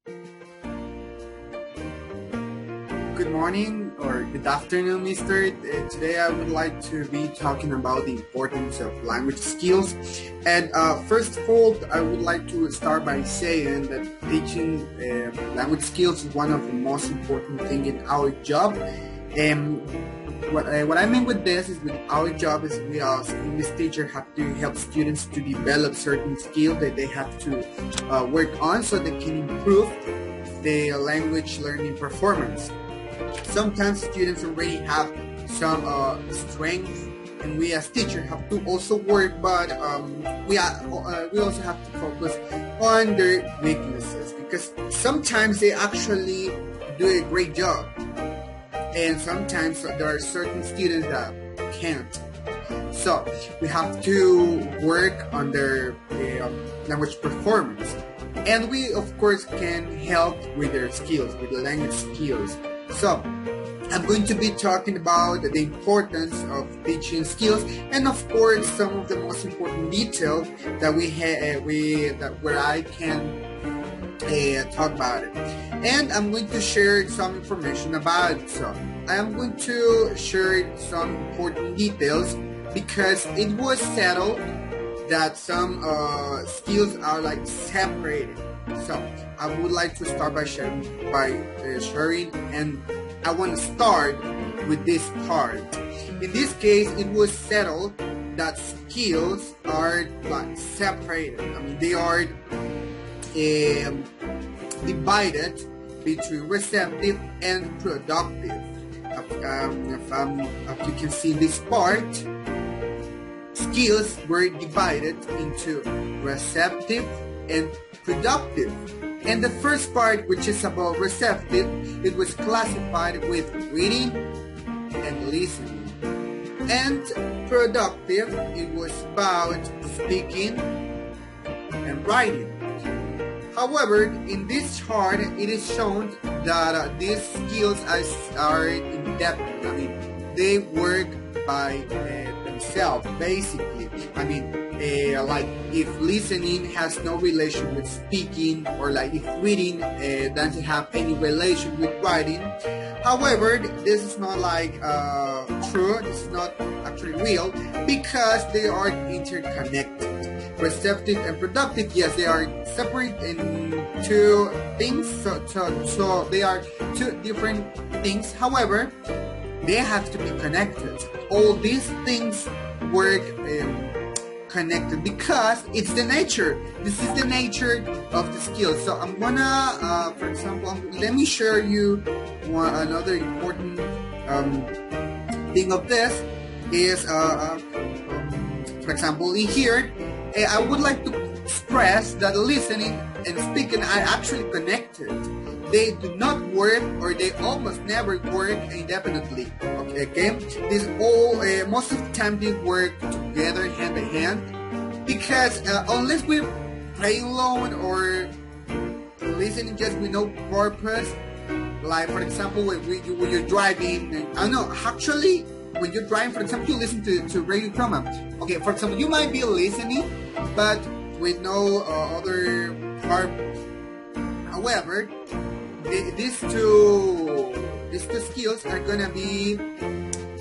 Good morning or good afternoon, Mister. Today I would like to be talking about the importance of language skills. And first of all, I would like to start by saying that teaching language skills is one of the most important things in our job. And what I mean with this is with our job is we as English teacher have to help students to develop certain skills that they have to work on so they can improve the language learning performance. Sometimes students already have some strengths, and we as teachers have to also work, but we also have to focus on their weaknesses because sometimes they actually do a great job, and sometimes there are certain students that can't. So we have to work on their language performance, and we of course can help with their skills, with the language skills. So I'm going to be talking about the importance of teaching skills, and of course some of the most important details that where I can talk about it. And I'm going to share some information about it. So I am going to share some important details because it was settled that some skills are like separated. So I would like to start by sharing, and I want to start with this part. In this case, it was settled that skills are like separated. I mean, they are divided between receptive and productive. If you can see this part, skills were divided into receptive and productive. And the first part, which is about receptive, it was classified with reading and listening. And productive, it was about speaking and writing. However, in this chart, it is shown that these skills are independent. I mean, they work by themselves, basically. I mean, like if listening has no relation with speaking, or like if reading doesn't have any relation with writing. However, this is not like true. This is not actually real because they are interconnected. Receptive and productive, yes, they are separate in two things. So they are two different things. However, they have to be connected. All these things work connected because it's the nature. This is the nature of the skill. So I'm gonna, for example, let me share you another important thing of this is, for example, in here, I would like to stress that listening and speaking are actually connected. They do not work, or they almost never work independently. Okay? This all most of the time they work together hand in hand because unless we're playing alone or listening just with no purpose, like for example when you're driving, I don't know, actually when you're driving, for example, you listen to radio program. Okay, for example, you might be listening, but with no other purpose. However, these two skills are gonna be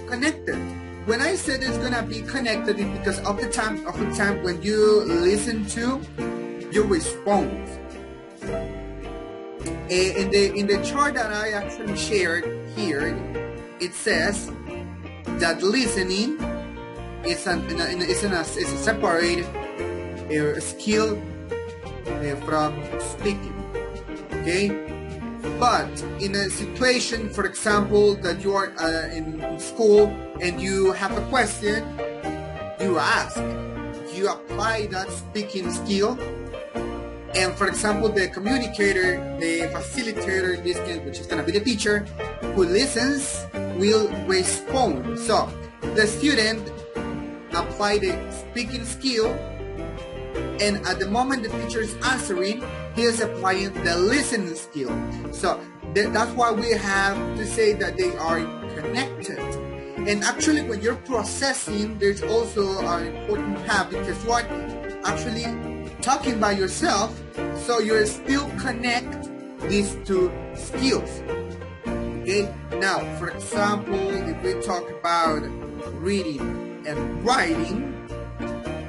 connected. When I said it's gonna be connected, it's because of the time when you listen to, you respond. In the chart that I actually shared here, it says that listening is a separate skill from speaking. Okay, but in a situation, for example, that you are in school and you have a question, you ask, you apply that speaking skill, and for example, the communicator, the facilitator in this case, which is going to be the teacher, who listens, will respond. So the student apply the speaking skill, and at the moment the teacher is answering, he is applying the listening skill. So that's why we have to say that they are connected. And actually, when you're processing, there's also an important part because you are actually talking by yourself, so you're still connect these two skills. Okay, now for example, if we talk about reading and writing,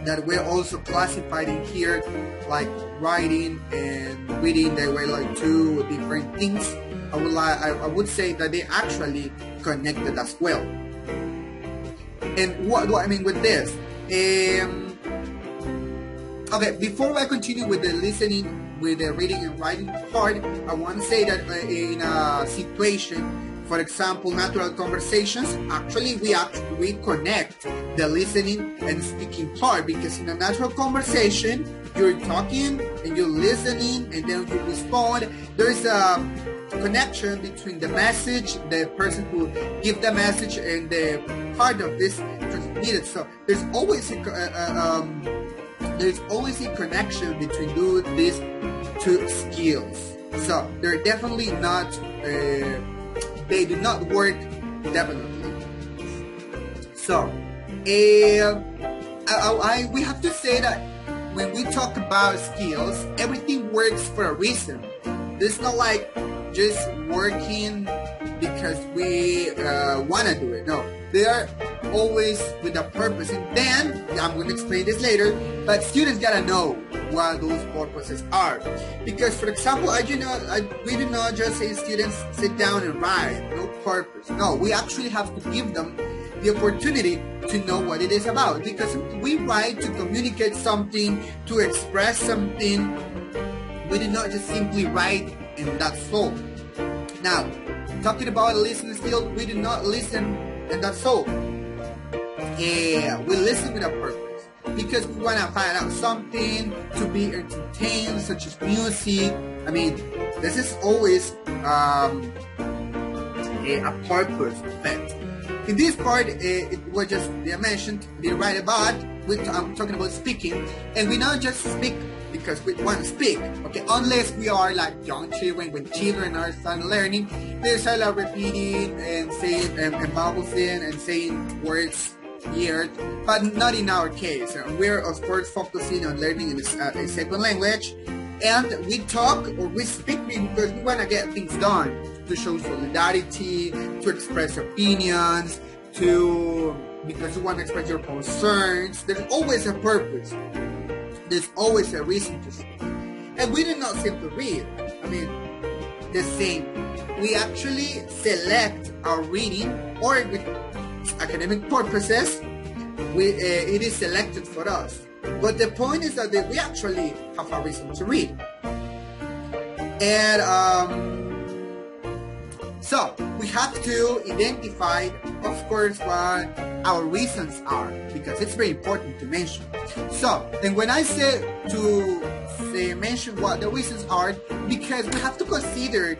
that we're also classified in here, like writing and reading, they were like two different things. I would say that they actually connected as well. And what do I mean with this? Okay, before I continue with the listening, with the reading and writing part, I want to say that in a situation, for example, natural conversations, actually we connect the listening and speaking part, because in a natural conversation, you're talking and you're listening and then you respond. There's a connection between the message, the person who give the message, and the part of this transmitted. So there's always a connection between these two skills. So they're definitely not, they do not work definitely. So we have to say that when we talk about skills, everything works for a reason. It's not like just working because we want to do it. No, they are always with a purpose. And then, I'm going to explain this later, but students got to know what those purposes are. Because, for example, we do not just say students sit down and write, no purpose. No, we actually have to give them the opportunity to know what it is about. Because we write to communicate something, to express something. We do not just simply write and that's all. Now, talking about a listening skill, we do not listen and that's all. Yeah, we listen with a purpose, because we want to find out something, to be entertained, such as music. I mean, this is always a purpose of it. In this part, it was just, they mentioned, they write about, I'm talking about speaking, and we not just speak because we want to speak, okay? Unless we are like young children, when children are starting learning, they start like repeating and saying and vowelsing and saying words here, but not in our case. We're of course focusing on learning in a second language, and we talk or we speak because we want to get things done, to show solidarity, to express opinions, because you want to express your concerns. There's always a purpose. There's always a reason to speak. And we do not simply read. I mean, the same. We actually select our reading, or with academic purposes, it is selected for us. But the point is that we actually have a reason to read. And so we have to identify, of course, what our reasons are, because it's very important to mention. So, and when I say mention what the reasons are, because we have to consider,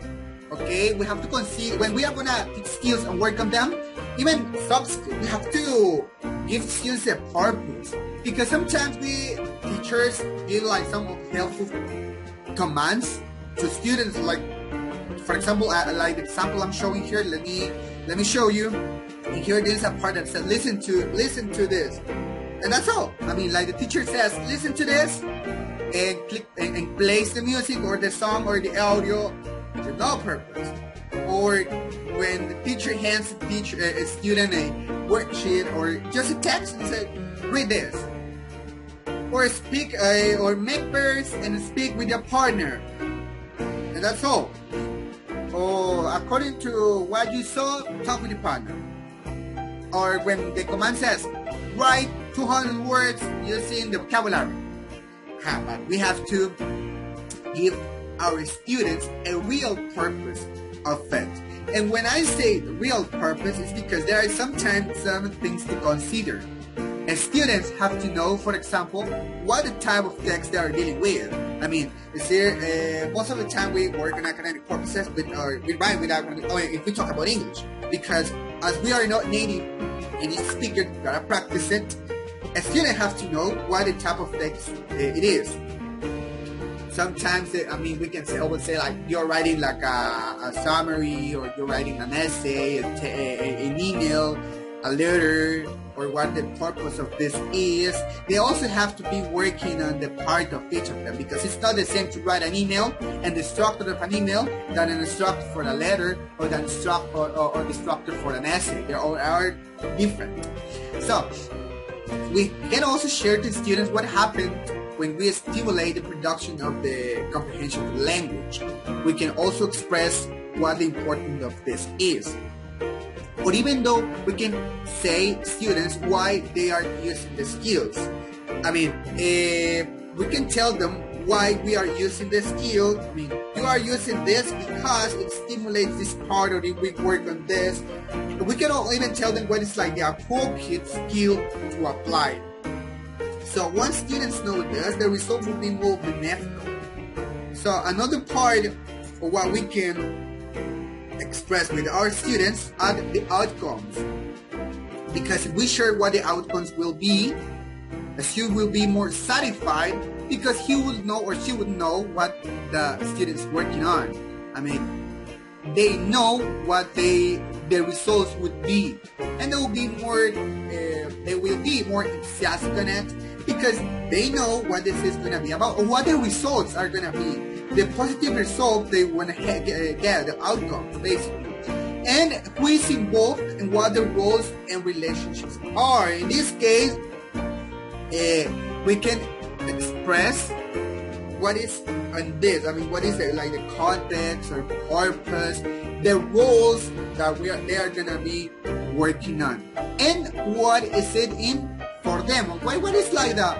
okay, we have to consider when we are gonna teach skills and work on them, even soft skills, we have to give students a purpose, because sometimes we teachers give like some helpful commands to students, like for example, like the example I'm showing here. Let me show you. And here there's a part that says listen to this, and that's all. I mean, like the teacher says, listen to this, and click and plays the music or the song or the audio with no purpose. Or when the teacher hands a student a worksheet or just a text and say, read this, or speak or make pairs and speak with your partner, and that's all. Or according to what you saw, talk with your partner. Or when the command says, write 200 words using the vocabulary. But we have to give our students a real purpose of it. And when I say the real purpose, it's because there are sometimes some things to consider. And students have to know, for example, what the type of text they are dealing with. I mean, most of the time we work on academic purposes, we write with academic, if we talk about English, because as we are not native English speakers, we gotta practice it. A student has to know what the type of text it is. Sometimes, we can say, always say like you're writing like a summary, or you're writing an essay, an email, a letter or what the purpose of this is. They also have to be working on the part of each of them, because it's not the same to write an email and the structure of an email than an structure for a letter or the structure for an essay. They all are different. So we can also share to students what happened when we stimulate the production of the comprehension of the language. We can also express what the importance of this is. Or even though we can say students why they are using the skills. I mean, we can tell them why we are using the skill. I mean, you are using this because it stimulates this part, or we work on this. We can even tell them what is like the appropriate skill to apply. So once students know this, the result will be more beneficial. So another part of what we can express with our students are the outcomes, because if we share what the outcomes will be, the student will be more satisfied because he would know or she would know what the student's working on. I mean, they know what the results would be, and they will be more enthusiastic on it because they know what this is going to be about or what the results are going to be. The positive result they want to get, the outcomes basically, and who is involved and what the roles and relationships are. In this case, we can express what is on this. I mean, what is the context or purpose, the roles that they are gonna be working on, and what is it in for them. What is like the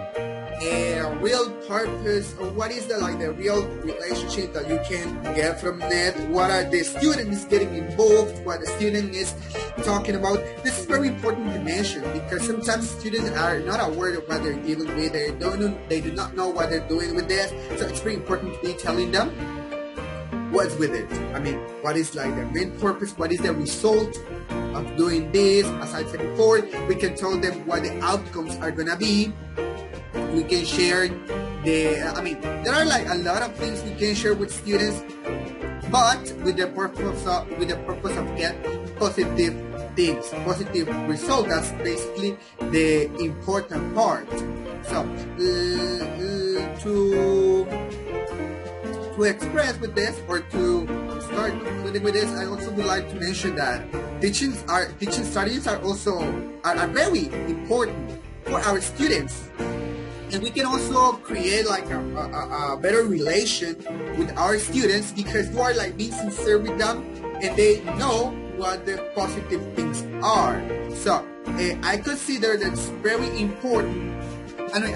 real purpose, or what is the real relationship that you can get from that? What are the students getting involved? What the student is talking about? This is very important to mention because sometimes students are not aware of what they're dealing with. They do not know what they're doing with this. So it's very important to be telling them what's with it. I mean, what is the main purpose? What is the result of doing this? As I said before, we can tell them what the outcomes are gonna be. We can share there are a lot of things we can share with students, but with the purpose of get positive things, positive result. That's basically the important part. So to express with this, or to start concluding with this, I also would like to mention that teaching studies are very important for our students. And we can also create a better relation with our students because you are being sincere with them and they know what the positive things are. So I consider that's very important. And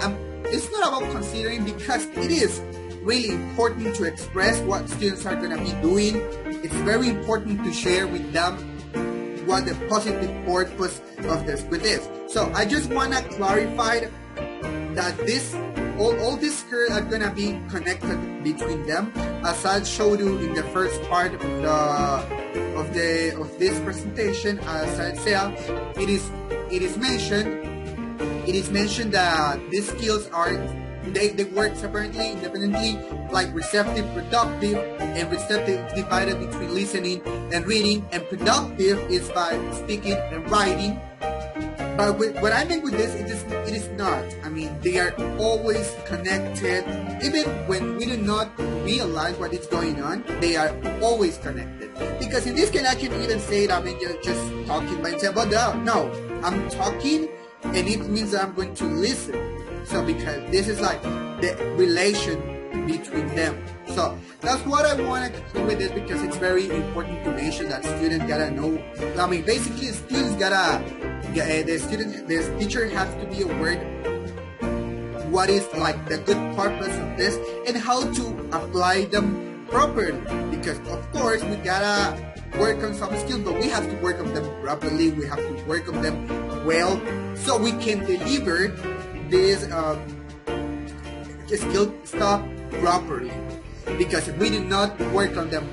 it's not about considering, because it is really important to express what students are going to be doing. It's very important to share with them what the positive purpose of this with is. So I just want to clarify that all these skills are gonna be connected between them, as I showed you in the first part of this presentation. As I said, it is mentioned that these skills they work separately, independently, like receptive, productive, and receptive is divided between listening and reading, and productive is by speaking and writing. But what I mean with this, it is not. I mean, they are always connected. Even when we do not realize what is going on, they are always connected. Because in this case, I can even say it, just talking by myself, but no, I'm talking, and it means that I'm going to listen. So because this is the relation between them. So that's what I want to conclude with this, because it's very important to mention that students gotta know. I mean, basically, students gotta. The teacher has to be aware what is the good purpose of this and how to apply them properly. Because of course we gotta work on some skills, but we have to work on them properly. We have to work on them well, so we can deliver this skill stuff properly. Because if we do not work on them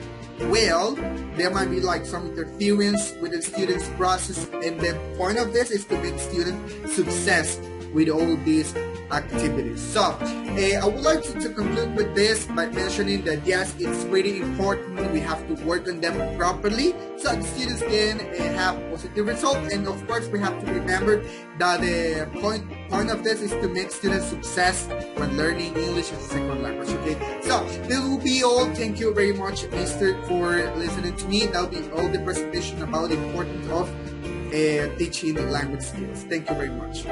well, there might be some interference with the student's process, and the point of this is to make student success with all these activities. So I would like to conclude with this by mentioning that yes, it's really important. We have to work on them properly so the students can have positive results. And of course, we have to remember that the point of this is to make students success when learning English as a second language. Okay, so this will be all. Thank you very much, Mr. for listening to me. That'll be all the presentation about the importance of teaching language skills. Thank you very much.